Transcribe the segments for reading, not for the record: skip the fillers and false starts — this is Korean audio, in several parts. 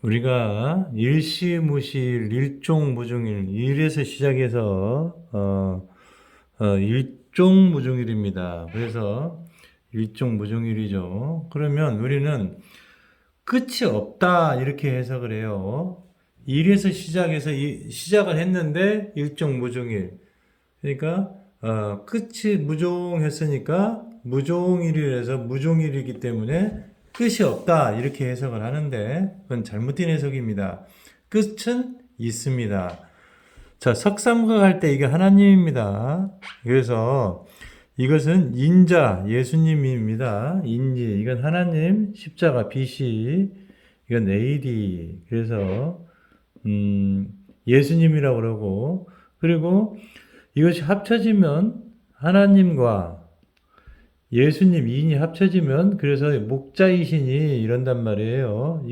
우리가 일시무실, 일종무중일, 일에서 시작해서 일종무중일입니다. 그래서 일종무중일이죠. 그러면 우리는 끝이 없다 이렇게 해석을 해요. 일에서 시작해서 시작을 했는데 일종무중일. 그러니까 끝이 무종했으니까 무종일이라서 무종일이기 때문에 끝이 없다 이렇게 해석을 하는데 그건 잘못된 해석입니다. 끝은 있습니다. 자, 석삼각 할 때 이게 하나님입니다. 그래서 이것은 인자 예수님입니다. 인지 이건 하나님, 십자가 BC 이건 AD. 그래서 예수님이라고 그러고, 그리고 이것이 합쳐지면 하나님과 예수님 인이 합쳐지면 그래서 목자이시니 이런단 말이에요.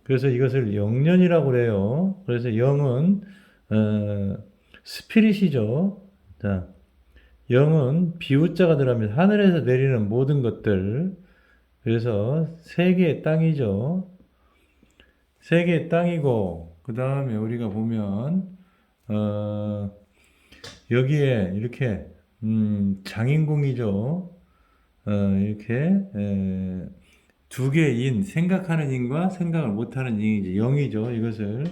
그래서 이것을 영년이라고 그래요. 그래서 영은 스피릿이죠. 자, 영은 비우자가 들어가면 하늘에서 내리는 모든 것들. 그래서 세계의 땅이죠. 세계의 땅이고 그 다음에 우리가 보면 여기에 이렇게 장인공이죠. 이렇게 두 개의 인, 생각하는 인과 생각을 못하는 인이죠. 영이죠. 이것을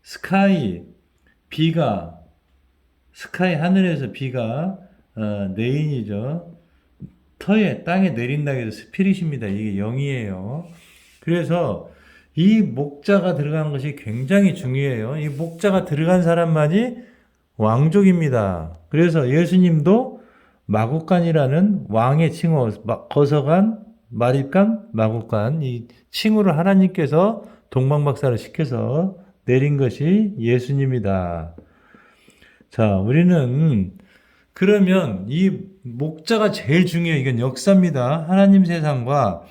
스카이, 비가 스카이 하늘에서 비가 내인이죠. 터에 땅에 내린다고 해서 스피릿입니다. 이게 영이에요. 그래서 이 목자가 들어간 것이 굉장히 중요해요. 이 목자가 들어간 사람만이 왕족입니다. 그래서 예수님도 마국간이라는 왕의 칭호, 거서간, 마립간, 마국간 이 칭호를 하나님께서 동방박사를 시켜서 내린 것이 예수님이다. 자, 우리는 그러면 이 목자가 제일 중요해요. 이건 역사입니다. 하나님 세상과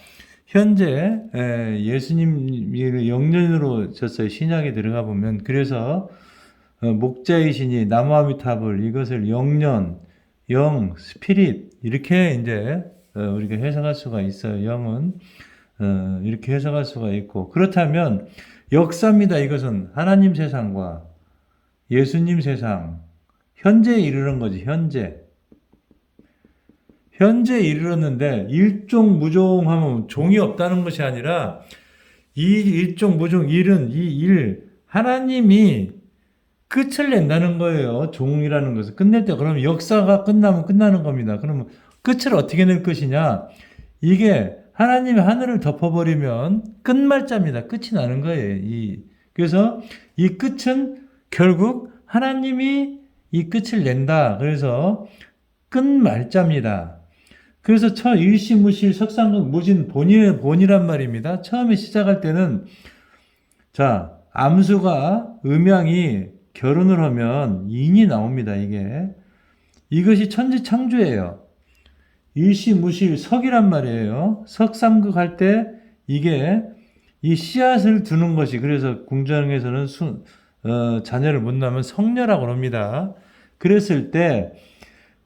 현재 예수님이 영년으로 졌어요. 신약에 들어가 보면 그래서 목자이시니 나무아미타불 이것을 영년, 영, 스피릿 이렇게 이제 우리가 해석할 수가 있어요. 영은 이렇게 해석할 수가 있고 그렇다면 역사입니다. 이것은 하나님 세상과 예수님 세상 현재에 이르는 거지. 현재 이르렀는데 일종무종하면 종이 없다는 것이 아니라 이 일종무종 일은 이 일 하나님이 끝을 낸다는 거예요. 종이라는 것을 끝낼 때 그러면 역사가 끝나면 끝나는 겁니다. 그러면 끝을 어떻게 낼 것이냐? 이게 하나님이 하늘을 덮어버리면 끝말자입니다. 끝이 나는 거예요. 그래서 이 끝은 결국 하나님이 이 끝을 낸다. 그래서 끝말자입니다. 그래서 일시무실 석상극 무진 본이란 말입니다. 처음에 시작할 때는 자 암수가 음양이 결혼을 하면 인이 나옵니다. 이것이 천지창조예요. 일시무실 석이란 말이에요. 석삼극 할 때 이게 이 씨앗을 두는 것이 그래서 궁정에서는 자녀를 못 낳으면 성녀라고 합니다. 그랬을 때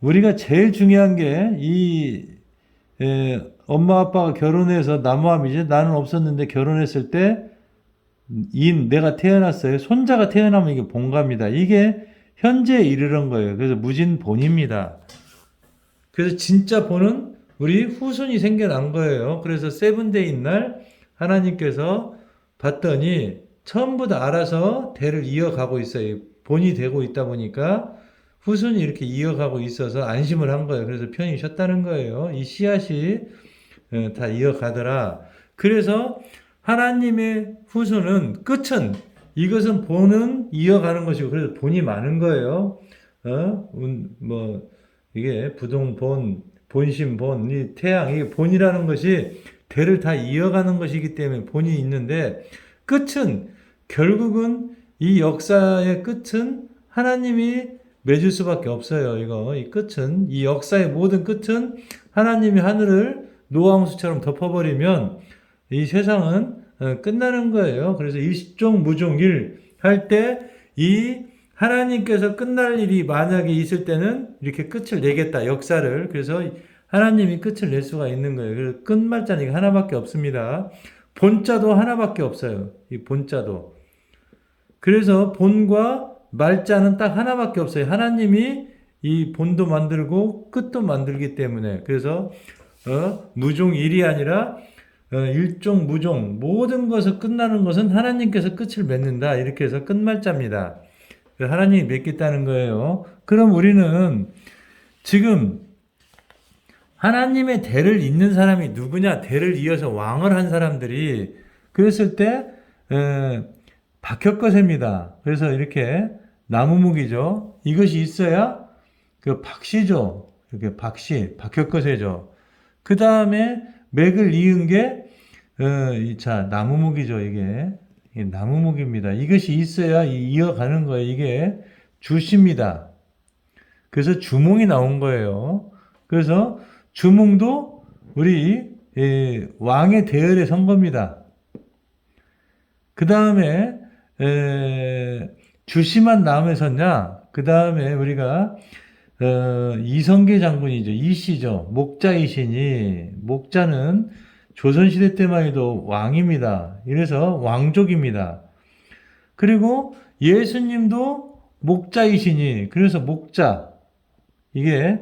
우리가 제일 중요한 게 엄마 아빠가 결혼해서 나무함이지 나는 없었는데 결혼했을 때 내가 태어났어요. 손자가 태어나면 이게 본갑니다. 이게 현재에 이르는 거예요. 그래서 무진본입니다. 그래서 진짜 본은 우리 후손이 생겨난 거예요. 그래서 세븐데이 날 하나님께서 봤더니 전부 다 알아서 대를 이어가고 있어요. 본이 되고 있다 보니까 후손이 이렇게 이어가고 있어서 안심을 한 거예요. 그래서 편히 쉬었다는 거예요. 이 씨앗이 다 이어가더라. 그래서 하나님의 후손은 끝은 이것은 본은 이어가는 것이고 그래서 본이 많은 거예요. 이게 부동본, 본심본, 이 태양 이게 본이라는 것이 대를 다 이어가는 것이기 때문에 본이 있는데 끝은 결국은 이 역사의 끝은 하나님이 맺을 수밖에 없어요. 이 끝은 이 역사의 모든 끝은 하나님이 하늘을 노왕수처럼 덮어버리면 이 세상은 끝나는 거예요. 그래서 일종무종일 할 때 이 하나님께서 끝날 일이 만약에 있을 때는 이렇게 끝을 내겠다 역사를. 그래서 하나님이 끝을 낼 수가 있는 거예요. 그래서 끝말자니까 하나밖에 없습니다. 본자도 하나밖에 없어요. 이 본자도. 그래서 본과 말자는 딱 하나밖에 없어요. 하나님이 이 본도 만들고 끝도 만들기 때문에. 그래서 무종일이 아니라 일종무종, 모든 것을 끝나는 것은 하나님께서 끝을 맺는다. 이렇게 해서 끝말자입니다. 하나님이 맺겠다는 거예요. 그럼 우리는 지금 하나님의 대를 잇는 사람이 누구냐? 대를 이어서 왕을 한 사람들이 그랬을 때 박혁거세입니다. 그래서 이렇게 나무묵이죠. 이것이 있어야 그 박씨죠. 이렇게 박씨, 박혁거세죠. 그 다음에 맥을 이은 게 자, 나무묵이죠. 이게 나무묵입니다. 이것이 있어야 이어가는 거예요. 이게 주씨입니다. 그래서 주몽이 나온 거예요. 그래서 주몽도 우리 왕의 대열에 선 겁니다. 그 다음에 주씨만 남에 섰냐? 그 다음에 우리가 이성계 장군이죠. 이씨죠. 목자이시니 목자는 조선시대 때만 해도 왕입니다. 이래서 왕족입니다. 그리고 예수님도 목자이시니 그래서 목자 이게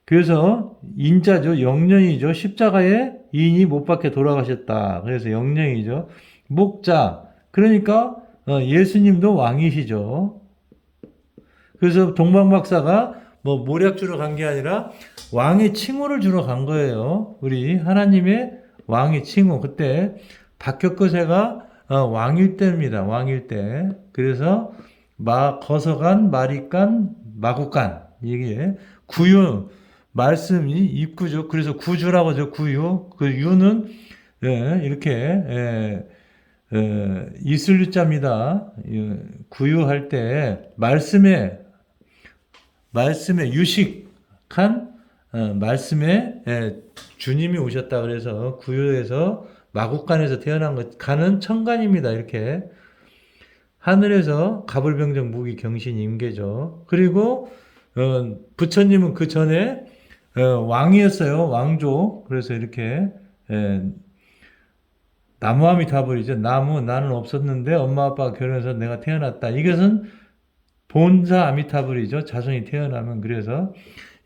그래서 인자죠. 영령이죠. 십자가에 인이 못 박혀 돌아가셨다. 그래서 영령이죠. 목자 그러니까 예수님도 왕이시죠. 그래서 동방박사가 뭐 모략 주러 간 게 아니라 왕의 칭호를 주러 간 거예요. 우리 하나님의 왕의 칭호. 그때 박혁거세가 왕일 때입니다. 왕일 때. 그래서 거서간, 마리간, 마국간 이게 구유 말씀이 입구죠. 그래서 구주라고 하죠. 구유. 그 유는 이렇게 이슬유자입니다. 구유할 때 말씀에 유식한 말씀에 주님이 오셨다 그래서 구유에서 마국간에서 태어난 것 간은 천간입니다. 이렇게 하늘에서 가불병정 무기 경신 임계죠. 그리고 부처님은 그 전에 왕이었어요. 왕족. 그래서 이렇게 나무아미타불이죠. 나는 없었는데 엄마 아빠가 결혼해서 내가 태어났다. 이것은 본사 아미타불이죠. 자손이 태어나면. 그래서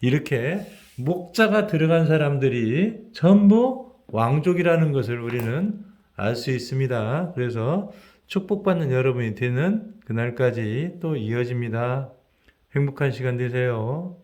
이렇게 목자가 들어간 사람들이 전부 왕족이라는 것을 우리는 알 수 있습니다. 그래서 축복받는 여러분이 되는 그날까지 또 이어집니다. 행복한 시간 되세요.